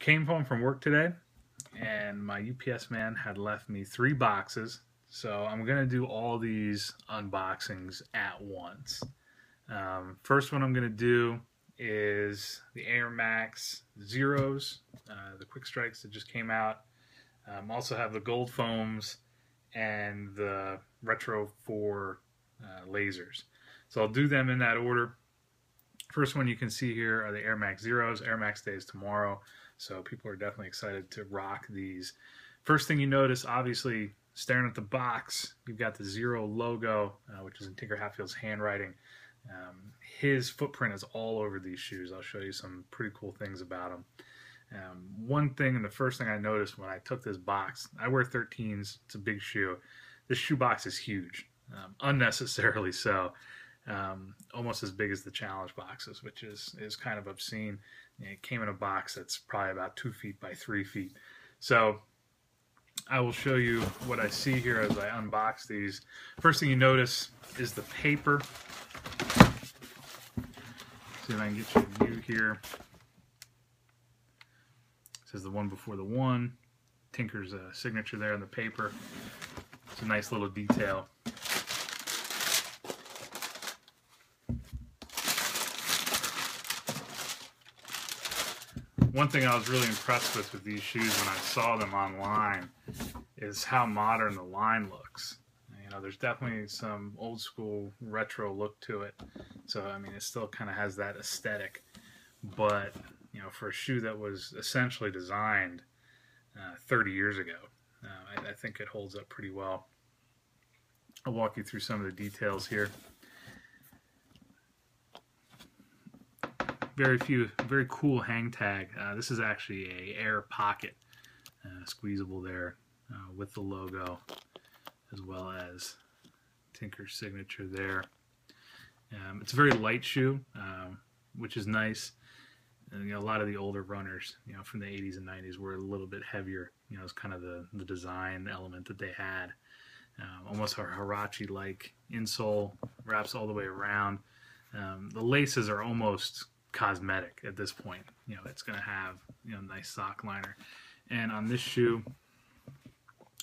Came home from work today and my UPS man had left me 3 boxes. So I'm going to do all these unboxings at once. First one I'm going to do is the Air Max Zeros, the Quick Strikes that just came out. Also have the Gold Foams and the Retro 4 lasers. So I'll do them in that order. First one you can see here are the Air Max Zeros. Air Max Day is tomorrow, so people are definitely excited to rock these. First thing you notice, obviously, staring at the box, you've got the Zero logo, which is in Tinker Hatfield's handwriting. His footprint is all over these shoes. I'll show you some pretty cool things about them. One thing, and the first thing I noticed when I took this box, I wear 13s, it's a big shoe. This shoe box is huge, unnecessarily so. Almost as big as the challenge boxes, which is kind of obscene. It came in a box that's probably about 2 feet by 3 feet. So I will show you what I see here as I unbox these. First thing you notice is the paper. See if I can get you a view here. It says the one before the one. Tinker's signature there on the paper. It's a nice little detail. One thing I was really impressed with these shoes when I saw them online is how modern the line looks. You know, there's definitely some old school retro look to it. So, I mean, it still kind of has that aesthetic. But, you know, for a shoe that was essentially designed 30 years ago, I think it holds up pretty well. I'll walk you through some of the details here. Very cool hang tag. This is actually a air pocket, squeezable there with the logo, as well as Tinker's signature there. It's a very light shoe, which is nice. And, you know, a lot of the older runners, you know, from the 80s and 90s were a little bit heavier. You know, it's kind of the design element that they had. Almost a Huarache-like insole, wraps all the way around. The laces are almost cosmetic at this point. You know, it's going to have, you know, nice sock liner. And on this shoe,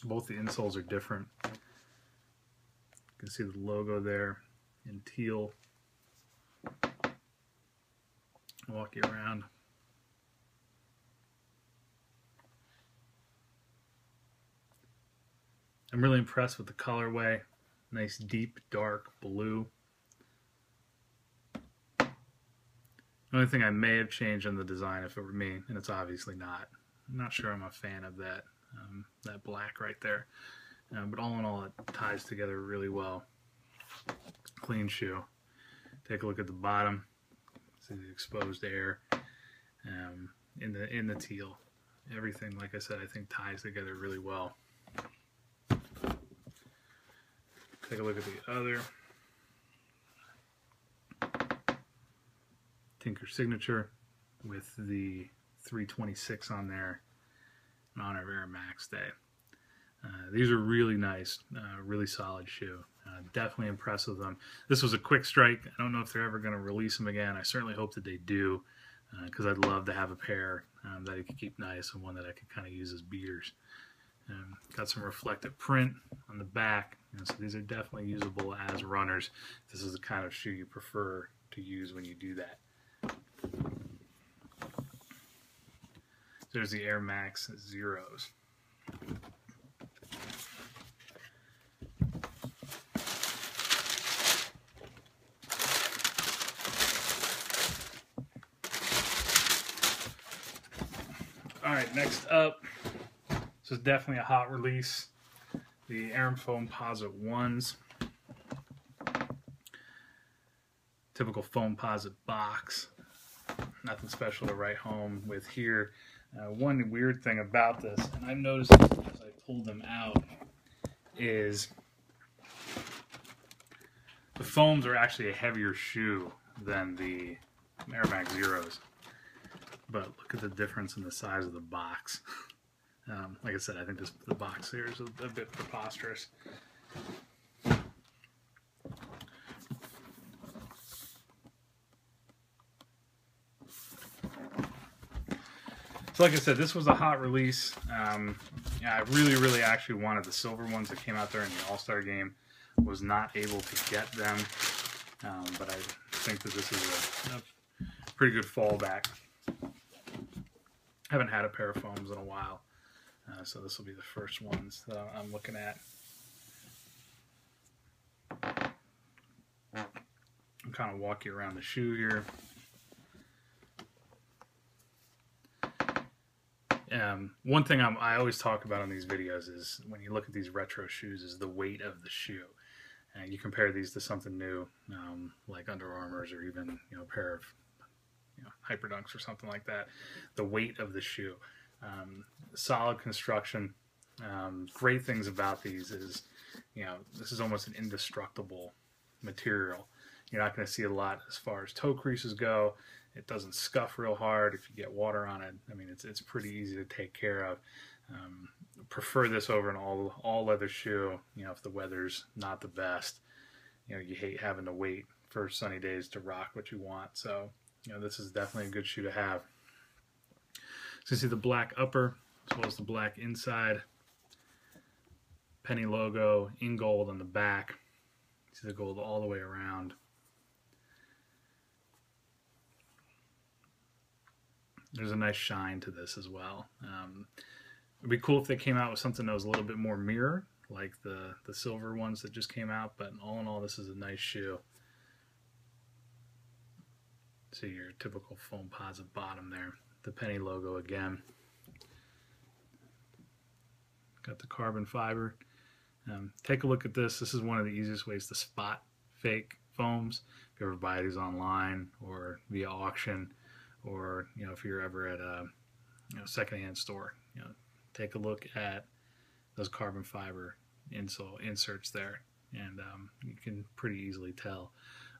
both the insoles are different. You can see the logo there in teal. I'll walk you around. I'm really impressed with the colorway. Nice deep dark blue. The only thing I may have changed in the design if it were me, and it's obviously not. I'm not sure I'm a fan of that that black right there. But all in all, it ties together really well. Clean shoe. Take a look at the bottom. See the exposed air in the teal. Everything, like I said, I think ties together really well. Take a look at the other. Tinker signature with the 326 on there in honor of Air Max Day. These are really nice, really solid shoe. Definitely impressed with them. This was a quick strike. I don't know if they're ever going to release them again. I certainly hope that they do, because I'd love to have a pair that I could keep nice and one that I could kind of use as beaters. Got some reflective print on the back, so these are definitely usable as runners. This is the kind of shoe you prefer to use when you do that. There's the Air Max Zeros. Alright, next up, this is definitely a hot release, the Foamposite 1s. Typical Foamposite box. Nothing special to write home with here. One weird thing about this, and I've noticed as I pulled them out, is the foams are actually a heavier shoe than the Air Max Zeros. But look at the difference in the size of the box. Like I said, I think the box here is a bit preposterous. So like I said, this was a hot release. Yeah, I really actually wanted the silver ones that came out there in the All-Star game. Was not able to get them, but I think that this is a pretty good fallback. Haven't had a pair of foams in a while, so this will be the first ones that I'm looking at. I'll kind of walk you around the shoe here. One thing I always talk about in these videos is when you look at these retro shoes is the weight of the shoe. You compare these to something new, like Under Armour's or even a pair of Hyperdunks or something like that. The weight of the shoe, solid construction. Great things about these is this is almost an indestructible material. You're not going to see a lot as far as toe creases go. It doesn't scuff real hard. If you get water on it, I mean, it's pretty easy to take care of. Prefer this over an all leather shoe. If the weather's not the best, you hate having to wait for sunny days to rock what you want. So, this is definitely a good shoe to have. So you see the black upper as well as the black inside. Penny logo in gold on the back. See the gold all the way around. There's a nice shine to this as well. It'd be cool if they came out with something that was a little bit more mirror, like the silver ones that just came out, but all in all, this is a nice shoe. See your typical Foamposite bottom there. The Penny logo again. Got the carbon fiber. Take a look at this. This is one of the easiest ways to spot fake foams. If you ever buy these online or via auction, or if you're ever at a secondhand store, take a look at those carbon fiber insole inserts there, and you can pretty easily tell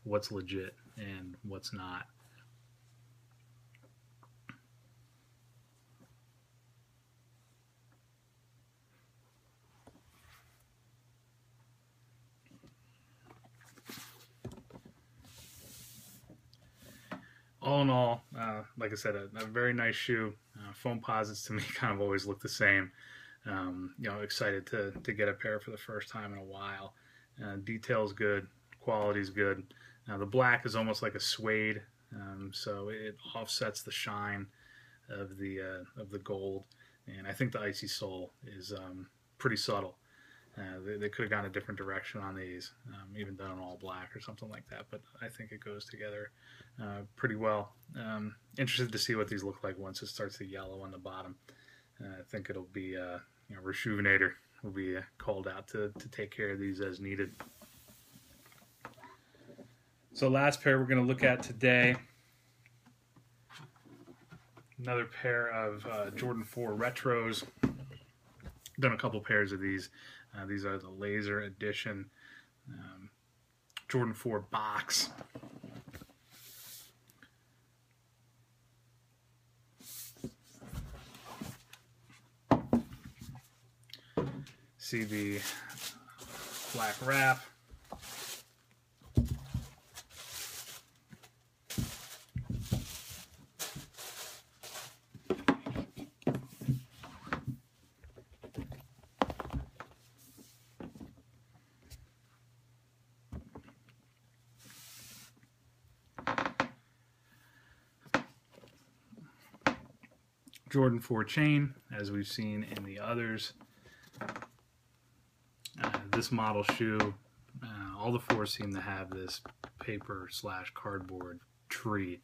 what's legit and what's not. All in all, like I said, a very nice shoe. Foamposites to me kind of always look the same. Excited to get a pair for the first time in a while. Detail's good, quality's good. The black is almost like a suede, so it offsets the shine of the gold. And I think the icy sole is pretty subtle. They could have gone a different direction on these, even done an all black or something like that, but I think it goes together pretty well. Interested to see what these look like once it starts to yellow on the bottom. I think it'll be, Rejuvenator will be called out to take care of these as needed. So last pair we're going to look at today, another pair of Jordan 4 Retros. Done a couple pairs of these. These are the Laser Edition Jordan 4 box. See the black wrap. Jordan 4 chain, as we've seen in the others. This model shoe, all the fours seem to have this paper / cardboard tree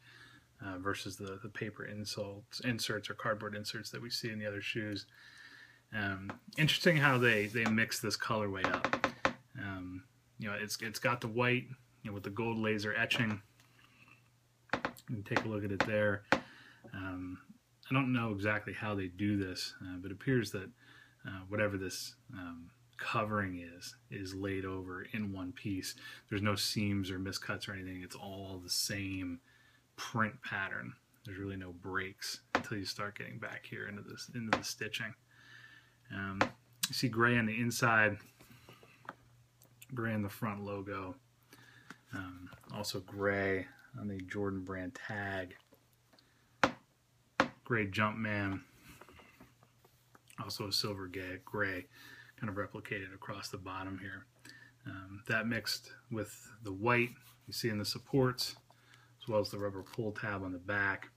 versus the paper inserts or cardboard inserts that we see in the other shoes. Interesting how they mix this colorway up. It's got the white with the gold laser etching. You can take a look at it there. I don't know exactly how they do this, but it appears that whatever this covering is laid over in one piece. There's no seams or miscuts or anything. It's all the same print pattern. There's really no breaks until you start getting back here into the stitching. You see gray on the inside, gray on the front logo, also gray on the Jordan brand tag. gray Jumpman, also a silver gray, kind of replicated across the bottom here. That mixed with the white you see in the supports, as well as the rubber pull tab on the back.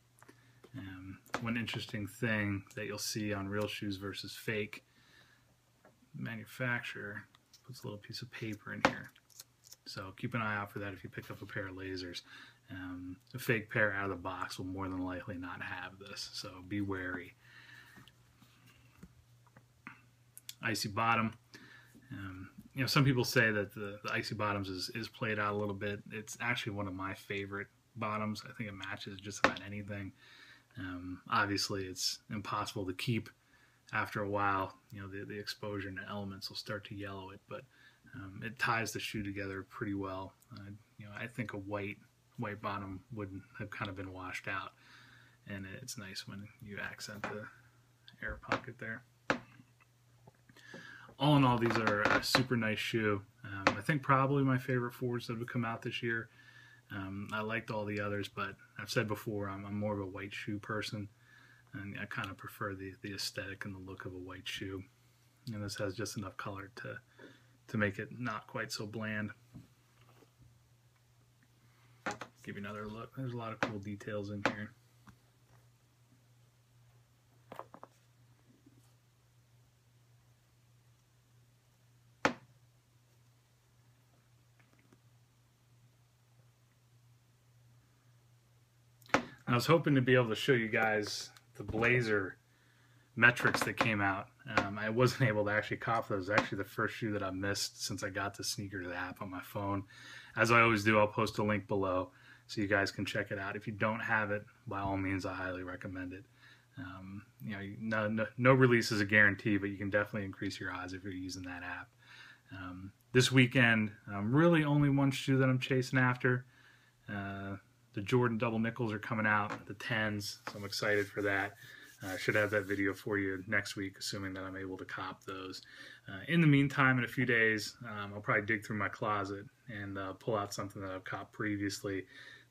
One interesting thing that you'll see on real shoes versus fake, the manufacturer puts a little piece of paper in here. So keep an eye out for that if you pick up a pair of lasers. A fake pair out of the box will more than likely not have this, so be wary. Icy bottom. You know, some people say that the icy bottoms is played out a little bit. It's actually one of my favorite bottoms. I think it matches just about anything. Obviously, it's impossible to keep after a while. You know, the exposure and the elements will start to yellow it, but it ties the shoe together pretty well. You know, I think a white bottom would have kind of been washed out, and it's nice when you accent the air pocket there. All in all, these are a super nice shoe. I think probably my favorite forwards that have come out this year. I liked all the others, but I've said before I'm more of a white shoe person, and I kind of prefer the aesthetic and the look of a white shoe. And this has just enough color to make it not quite so bland. Give you another look. There's a lot of cool details in here. I was hoping to be able to show you guys the Blazer metrics that came out. I wasn't able to actually cop those. Actually, the first shoe that I missed since I got the SNKRS app on my phone. As I always do, I'll post a link below so you guys can check it out. If you don't have it, by all means, I highly recommend it. You know, no release is a guarantee, but you can definitely increase your odds if you're using that app. This weekend, really only one shoe that I'm chasing after. The Jordan double nickels are coming out, the 10s, so I'm excited for that. I should have that video for you next week, assuming that I'm able to cop those. In the meantime, in a few days, I'll probably dig through my closet and pull out something that I've copped previously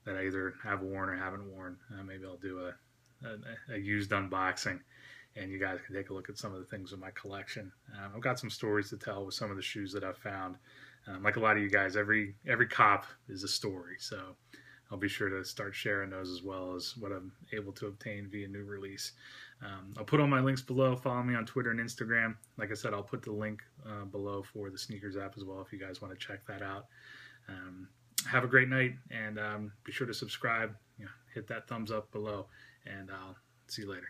that I either have worn or haven't worn. Maybe I'll do a used unboxing, and you guys can take a look at some of the things in my collection. I've got some stories to tell with some of the shoes that I've found. Like a lot of you guys, every cop is a story, so I'll be sure to start sharing those as well as what I'm able to obtain via new release. I'll put all my links below. Follow me on Twitter and Instagram. Like I said, I'll put the link below for the SNKRS app as well if you guys want to check that out. Have a great night, and be sure to subscribe. You know, hit that thumbs up below, and I'll see you later.